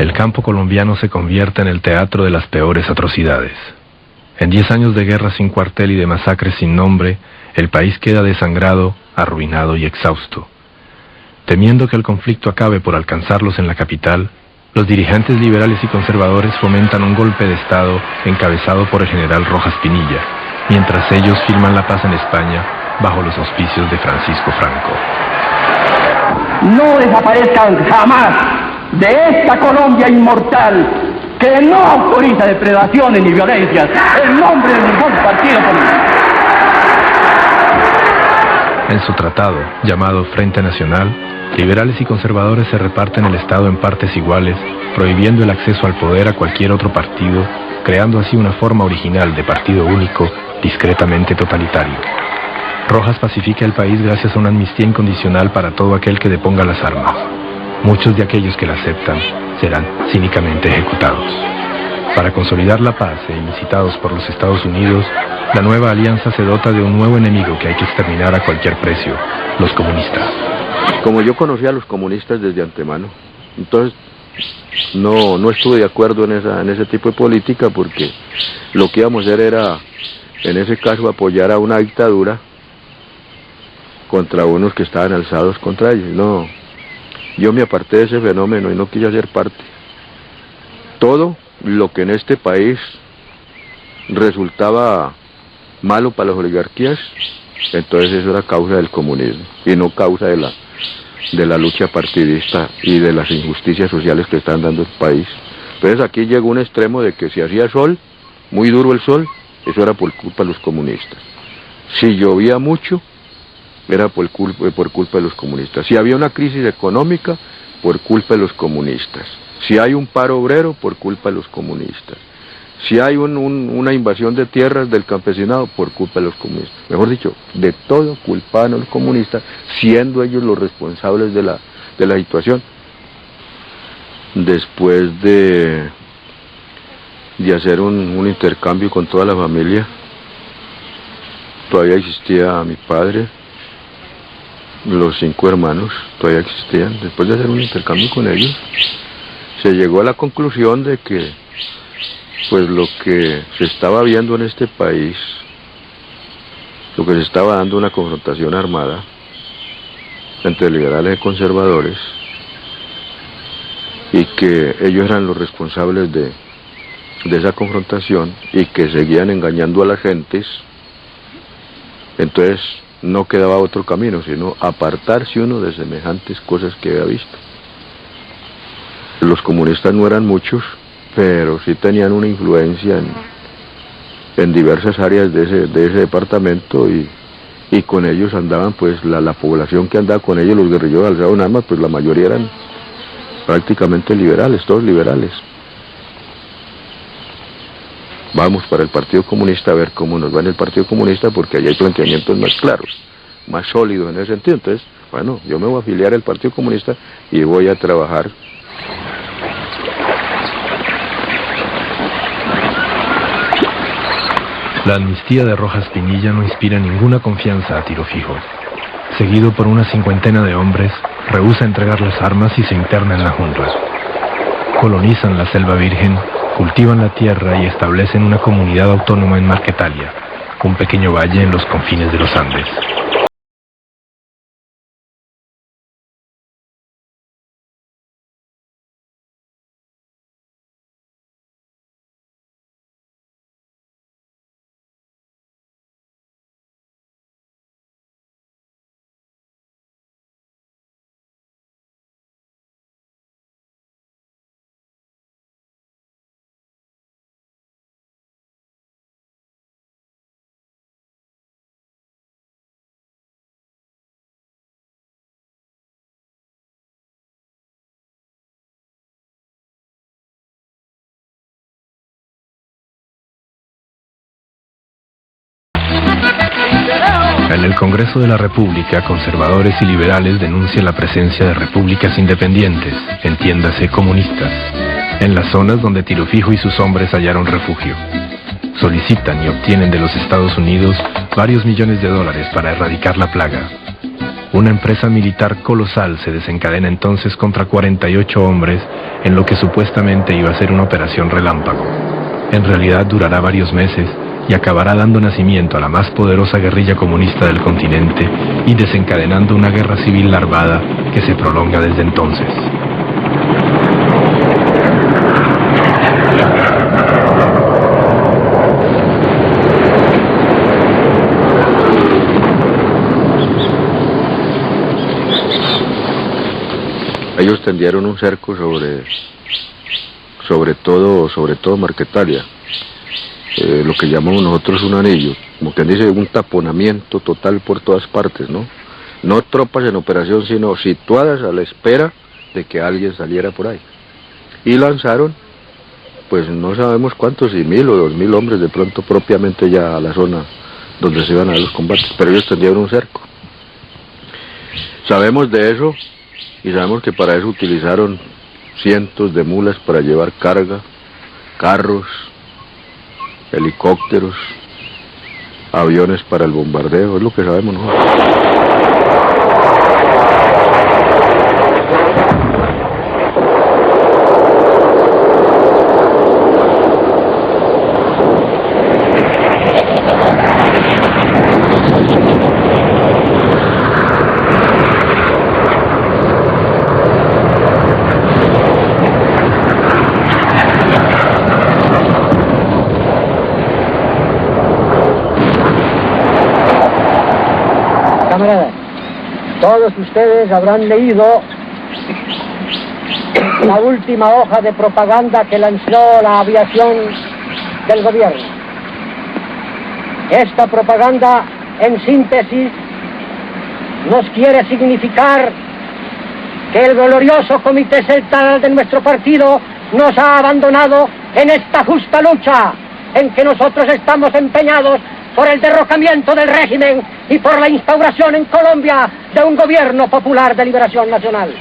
el campo colombiano se convierte en el teatro de las peores atrocidades. En 10 años de guerra sin cuartel y de masacres sin nombre, el país queda desangrado, arruinado y exhausto. Temiendo que el conflicto acabe por alcanzarlos en la capital, los dirigentes liberales y conservadores fomentan un golpe de Estado encabezado por el general Rojas Pinilla, mientras ellos firman la paz en España bajo los auspicios de Francisco Franco. No desaparezcan jamás de esta Colombia inmortal que no autoriza depredaciones ni violencias en nombre de ningún partido político. En su tratado, llamado Frente Nacional, liberales y conservadores se reparten el Estado en partes iguales, prohibiendo el acceso al poder a cualquier otro partido, creando así una forma original de partido único, discretamente totalitario. Rojas pacifica el país gracias a una amnistía incondicional para todo aquel que deponga las armas. Muchos de aquellos que la aceptan serán cínicamente ejecutados. Para consolidar la paz e incitados por los Estados Unidos, la nueva alianza se dota de un nuevo enemigo que hay que exterminar a cualquier precio, los comunistas. Como yo conocía a los comunistas desde antemano, entonces no estuve de acuerdo en ese tipo de política, porque lo que íbamos a hacer era, en ese caso, apoyar a una dictadura contra unos que estaban alzados contra ellos. No, yo me aparté de ese fenómeno y no quise hacer parte. Todo lo que en este país resultaba malo para las oligarquías, entonces eso era causa del comunismo y no causa de la lucha partidista y de las injusticias sociales que están dando el país. Entonces aquí llegó un extremo de que si hacía sol, muy duro el sol, eso era por culpa de los comunistas. Si llovía mucho, era por culpa de los comunistas. Si había una crisis económica, por culpa de los comunistas. Si hay un paro obrero, por culpa de los comunistas. Si hay una invasión de tierras del campesinado, por culpa de los comunistas. Mejor dicho, de todo culpaban a los comunistas, siendo ellos los responsables de la situación. Después de hacer un intercambio con toda la familia, todavía existía mi padre, los 5 hermanos todavía existían. Después de hacer un intercambio con ellos, se llegó a la conclusión de que pues lo que se estaba viendo en este país, lo que se estaba dando una confrontación armada entre liberales y conservadores, y que ellos eran los responsables de esa confrontación y que seguían engañando a las gentes, entonces no quedaba otro camino sino apartarse uno de semejantes cosas que había visto. Los comunistas no eran muchos, pero sí tenían una influencia en diversas áreas de ese departamento, y con ellos andaban pues la población que andaba con ellos, los guerrilleros alzados en armas, pues la mayoría eran prácticamente liberales, todos liberales. Vamos para el Partido Comunista a ver cómo nos va en el Partido Comunista, porque allá hay planteamientos más claros, más sólidos en ese sentido. Entonces, bueno, yo me voy a afiliar al Partido Comunista y voy a trabajar. La amnistía de Rojas Pinilla no inspira ninguna confianza a Tiro Fijo. Seguido por una 50 de hombres, rehúsa entregar las armas y se interna en la jungla. Colonizan la selva virgen, cultivan la tierra y establecen una comunidad autónoma en Marquetalia, un pequeño valle en los confines de los Andes. En el Congreso de la República, conservadores y liberales denuncian la presencia de repúblicas independientes, entiéndase comunistas, en las zonas donde Tiro Fijo y sus hombres hallaron refugio. Solicitan y obtienen de los Estados Unidos varios millones de dólares para erradicar la plaga. Una empresa militar colosal se desencadena entonces contra 48 hombres en lo que supuestamente iba a ser una operación relámpago. En realidad durará varios meses y acabará dando nacimiento a la más poderosa guerrilla comunista del continente y desencadenando una guerra civil larvada que se prolonga desde entonces. Ellos tendieron un cerco sobre todo Marquetalia, lo que llamamos nosotros un anillo, como quien dice, un taponamiento total por todas partes, ¿no? No tropas en operación, sino situadas a la espera de que alguien saliera por ahí. Y lanzaron, pues no sabemos cuántos, si 1.000 o 2.000 hombres de pronto propiamente ya a la zona donde se iban a dar los combates, pero ellos tendieron un cerco. Sabemos de eso. Y sabemos que para eso utilizaron cientos de mulas para llevar carga, carros, helicópteros, aviones para el bombardeo, es lo que sabemos nosotros. Camaradas, todos ustedes habrán leído la última hoja de propaganda que lanzó la aviación del gobierno. Esta propaganda, en síntesis, nos quiere significar que el glorioso Comité Central de nuestro partido nos ha abandonado en esta justa lucha en que nosotros estamos empeñados por el derrocamiento del régimen y por la instauración en Colombia de un gobierno popular de liberación nacional.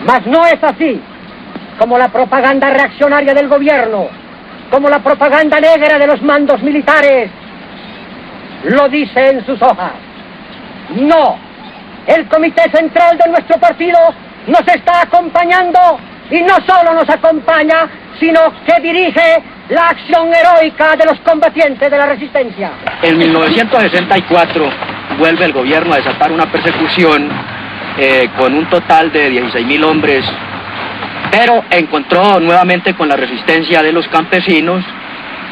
Mas no es así, como la propaganda reaccionaria del gobierno, como la propaganda negra de los mandos militares, lo dice en sus hojas. No, el Comité Central de nuestro partido nos está acompañando y no solo nos acompaña, sino que dirige la acción heroica de los combatientes de la resistencia. En 1964 vuelve el gobierno a desatar una persecución con un total de 16.000 hombres, pero encontró nuevamente con la resistencia de los campesinos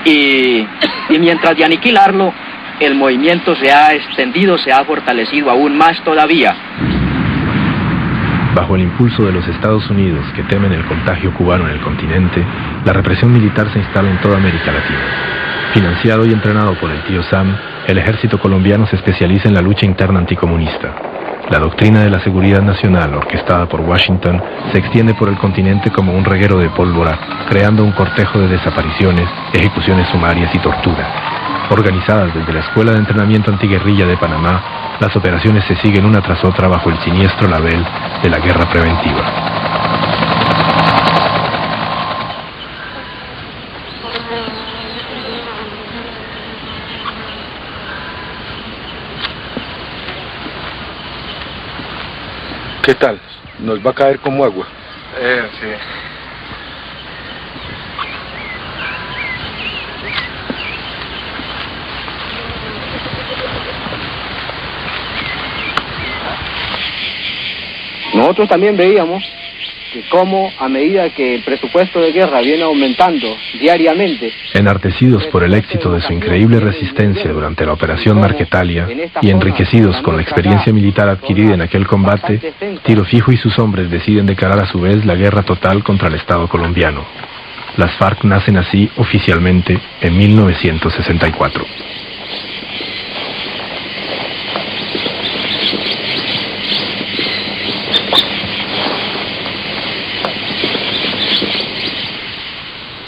y mientras de aniquilarlo, el movimiento se ha extendido, se ha fortalecido aún más todavía. Bajo el impulso de los Estados Unidos, que temen el contagio cubano en el continente, la represión militar se instala en toda América Latina. Financiado y entrenado por el tío Sam, el ejército colombiano se especializa en la lucha interna anticomunista. La doctrina de la seguridad nacional, orquestada por Washington, se extiende por el continente como un reguero de pólvora, creando un cortejo de desapariciones, ejecuciones sumarias y tortura. Organizadas desde la Escuela de Entrenamiento Antiguerrilla de Panamá, las operaciones se siguen una tras otra bajo el siniestro label de la guerra preventiva. ¿Qué tal? ¿Nos va a caer como agua? Sí. Nosotros también veíamos que cómo a medida que el presupuesto de guerra viene aumentando diariamente... Enardecidos por el éxito de su increíble resistencia durante la Operación Marquetalia y enriquecidos con la experiencia militar adquirida en aquel combate, Tiro Fijo y sus hombres deciden declarar a su vez la guerra total contra el Estado colombiano. Las FARC nacen así oficialmente en 1964.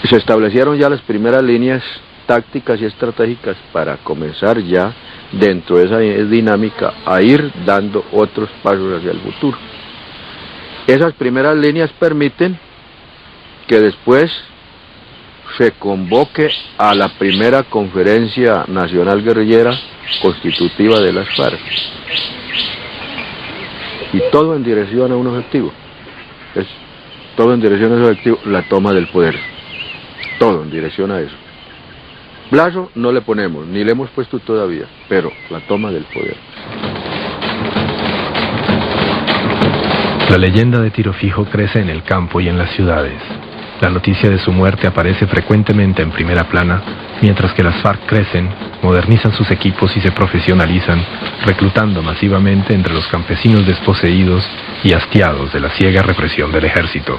Se establecieron ya las primeras líneas tácticas y estratégicas para comenzar ya, dentro de esa dinámica, a ir dando otros pasos hacia el futuro. Esas primeras líneas permiten que después se convoque a la primera conferencia nacional guerrillera constitutiva de las FARC. Y todo en dirección a un objetivo. Todo en dirección a ese objetivo, la toma del poder. Todo en dirección a eso. Plazo no le ponemos, ni le hemos puesto todavía, pero la toma del poder. La leyenda de Tiro Fijo crece en el campo y en las ciudades. La noticia de su muerte aparece frecuentemente en primera plana, mientras que las FARC crecen, modernizan sus equipos y se profesionalizan, reclutando masivamente entre los campesinos desposeídos y hastiados de la ciega represión del ejército.